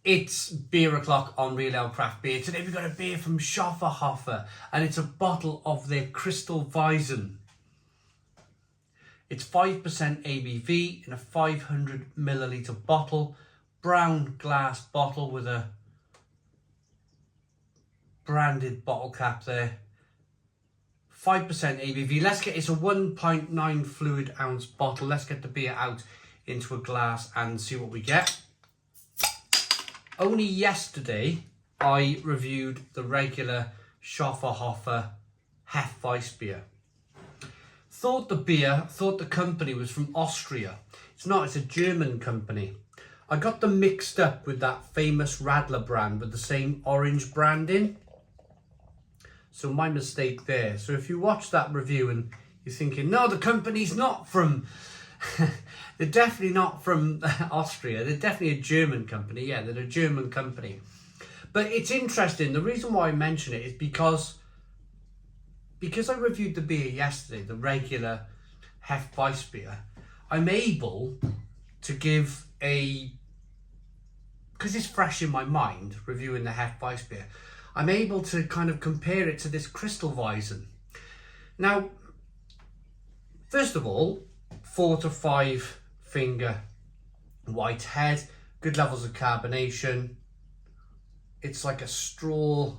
It's beer o'clock on Real Ale Craft Beer. Today we've got a beer from Scho fferhofer and it's a bottle of their Kristallweizen. It's 5% ABV in a 500 milliliter bottle, brown glass bottle with a branded bottle cap there. 5% ABV. It's a 1.9 fluid ounce bottle. Let's get the beer out into a glass and see what we get. Only yesterday I reviewed the regular Scho fferhofer Hefeweizen. Thought the company was from Austria. It's not, it's a German company. I got them mixed up with that famous Radler brand with the same orange branding. So my mistake there. So if you watch that review and you're thinking, no, the company's not from, they're definitely not from Austria. They're definitely a German company. Yeah, they're a German company. But it's interesting. The reason why I mention it is because I reviewed the beer yesterday, the regular Hefeweizen, I'm able to give because it's fresh in my mind, reviewing the Hefeweizen, I'm able to kind of compare it to this Kristallweizen. Now, first of all, 4 to 5 finger white head, good levels of carbonation. It's like a straw,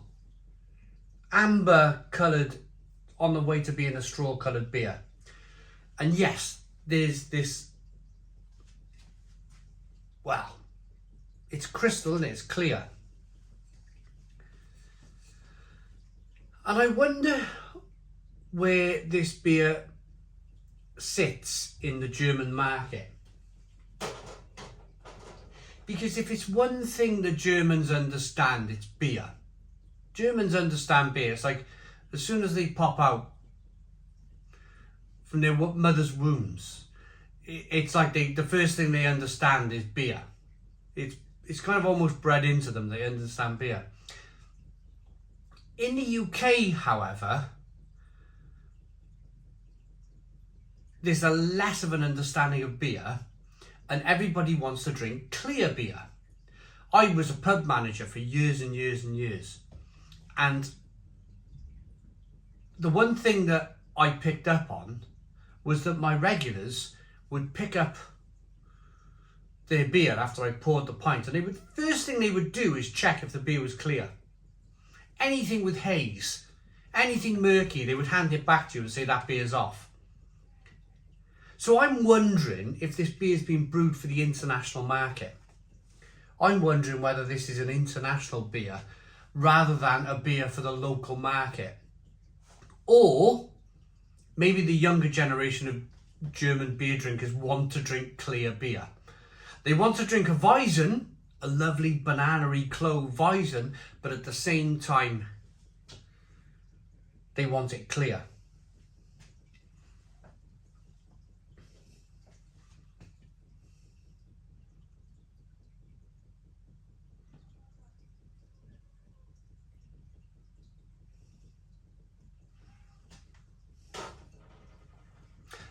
amber coloured, on the way to being a straw coloured beer. And yes, there's this, well, it's crystal, isn't it? It's clear. And I wonder where this beer sits in the German market. Because if it's one thing the Germans understand, it's beer. Germans understand beer. It's like as soon as they pop out from their mother's wombs, it's like the first thing they understand is beer. It's kind of almost bred into them. They understand beer. In the UK, however, there's a less of an understanding of beer and everybody wants to drink clear beer. I was a pub manager for years and years and years. And the one thing that I picked up on was that my regulars would pick up their beer after I poured the pint, and first thing they would do is check if the beer was clear. Anything with haze, anything murky, they would hand it back to you and say that beer's off. So I'm wondering if this beer's been brewed for the international market. I'm wondering whether this is an international beer rather than a beer for the local market. Or maybe the younger generation of German beer drinkers want to drink clear beer. They want to drink a Weizen, a lovely banana-y clove Weizen, but at the same time, they want it clear.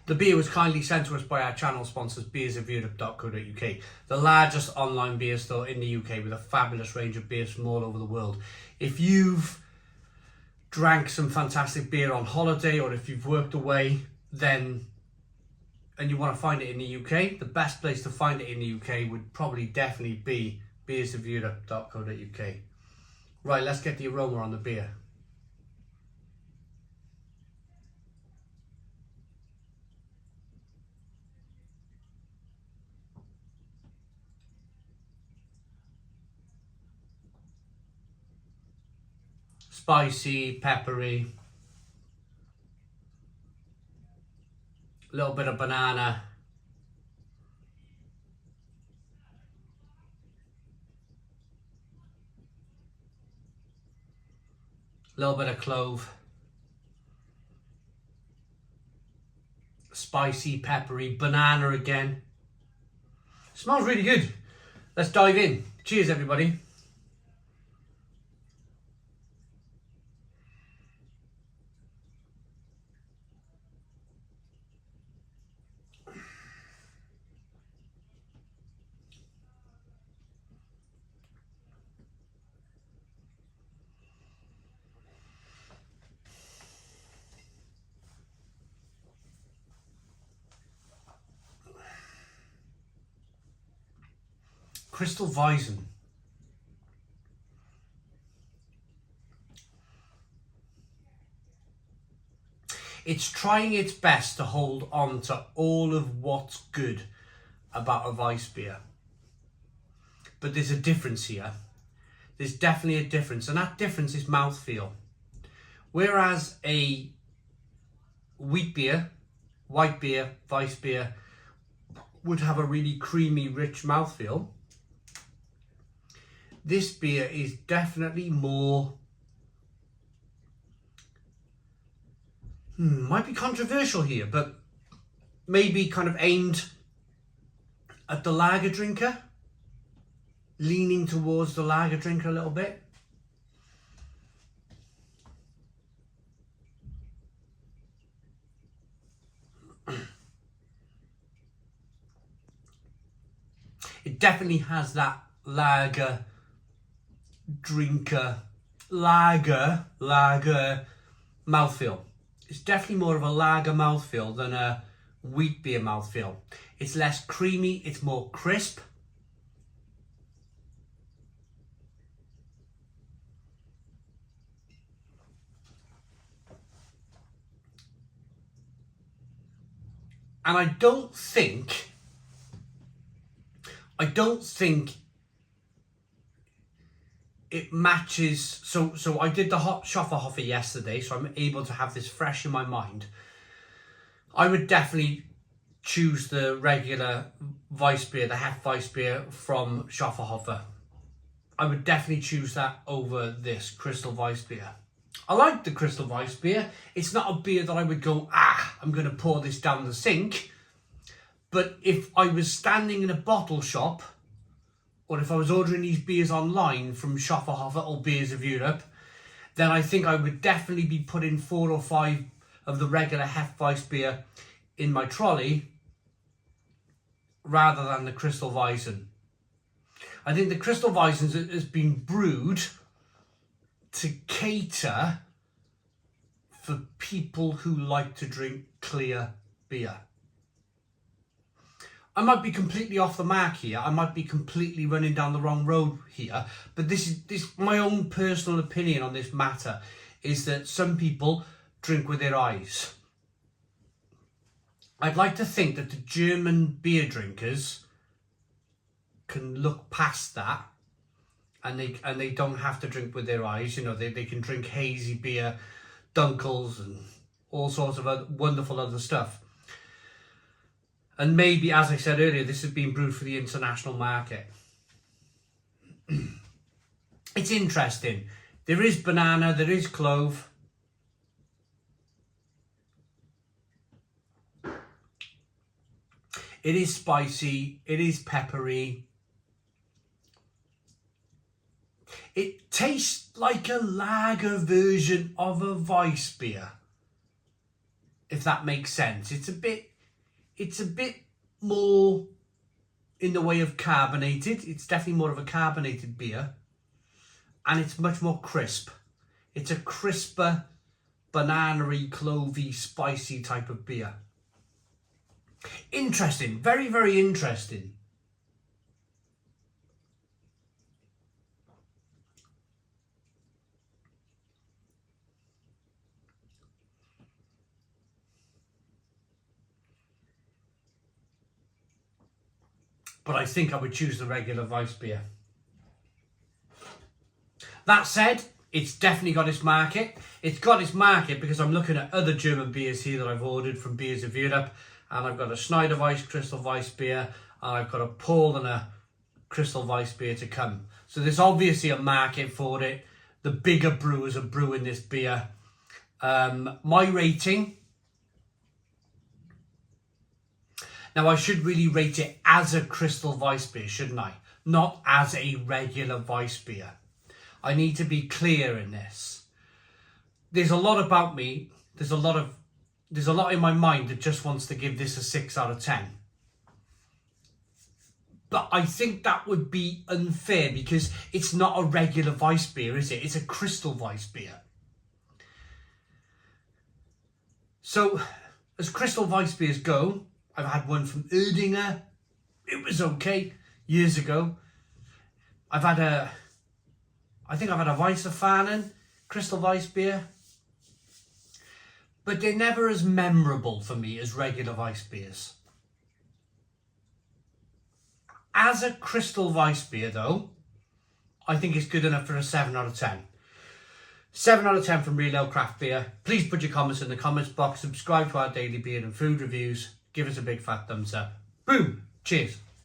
The beer was kindly sent to us by our channel sponsors, beersofeurope.co.uk, the largest online beer store in the UK with a fabulous range of beers from all over the world. If you've drank some fantastic beer on holiday or if you've worked away and you want to find it in the UK, the best place to find it in the UK would probably definitely be beersofeurope.co.uk. Right, let's get the aroma on the beer. Spicy, peppery, a little bit of banana, a little bit of clove, spicy, peppery, banana again. Smells really good. Let's dive in. Cheers, everybody. Kristallweizen. It's trying its best to hold on to all of what's good about a Weiss beer. But there's a difference here. There's definitely a difference, and that difference is mouthfeel. Whereas a wheat beer, white beer, Weiss beer would have a really creamy, rich mouthfeel, this beer is definitely more, might be controversial here, but maybe kind of aimed at the lager drinker, leaning towards the lager drinker a little bit. It definitely has that lager drinker, lager mouthfeel. It's definitely more of a lager mouthfeel than a wheat beer mouthfeel. It's less creamy, it's more crisp. And I don't think it matches. So I did the Scho fferhofer yesterday, so I'm able to have this fresh in my mind. I would definitely choose the regular Weiss beer, the Weiss beer from Scho fferhofer. I would definitely choose that over this Kristallweizen beer. I like the Kristallweizen beer. It's not a beer that I would go, I'm going to pour this down the sink. But if I was standing in a bottle shop, or if I was ordering these beers online from Scho fferhofer or Beers of Europe, then I think I would definitely be putting 4 or 5 of the regular Weiss beer in my trolley rather than the Kristallweizen. I think the Kristallweizen has been brewed to cater for people who like to drink clear beer. I might be completely off the mark here. I might be completely running down the wrong road here. But this my own personal opinion on this matter is that some people drink with their eyes. I'd like to think that the German beer drinkers can look past that, and they don't have to drink with their eyes. You know, they can drink hazy beer, dunkels, and all sorts of other wonderful other stuff. And maybe, as I said earlier, this has been brewed for the international market. It's interesting. There is banana, there is clove. It is spicy, it is peppery. It tastes like a lager version of a Weiss beer, if that makes sense. It's a bit more in the way of carbonated. It's definitely more of a carbonated beer. And it's much more crisp. It's a crisper, banana-y, clovey, spicy type of beer. Interesting. Very, very interesting. But I think I would choose the regular Weiss beer. That said, it's definitely got its market. It's got its market because I'm looking at other German beers here that I've ordered from Beers of Europe. And I've got a Schneiderweiss Kristallweizen beer. And I've got a Paul and a Kristallweizen beer to come. So there's obviously a market for it. The bigger brewers are brewing this beer. My rating... Now, I should really rate it as a Kristallweizen beer, shouldn't I? Not as a regular Weiss beer. I need to be clear in this. There's a lot about me. There's a lot in my mind that just wants to give this a 6 out of 10. But I think that would be unfair because it's not a regular Weiss beer, is it? It's a Kristallweizen beer. So, as Kristallweizen beers go, I've had one from Erdinger. It was okay years ago. I think I've had a Weissfahnen, Crystal Weiss beer. But they're never as memorable for me as regular Weiss beers. As a Crystal Weiss beer though, I think it's good enough for a 7 out of 10. 7 out of 10 from Real Ale Craft Beer. Please put your comments in the comments box. Subscribe to our daily beer and food reviews. Give us a big fat thumbs up. Boom. Cheers.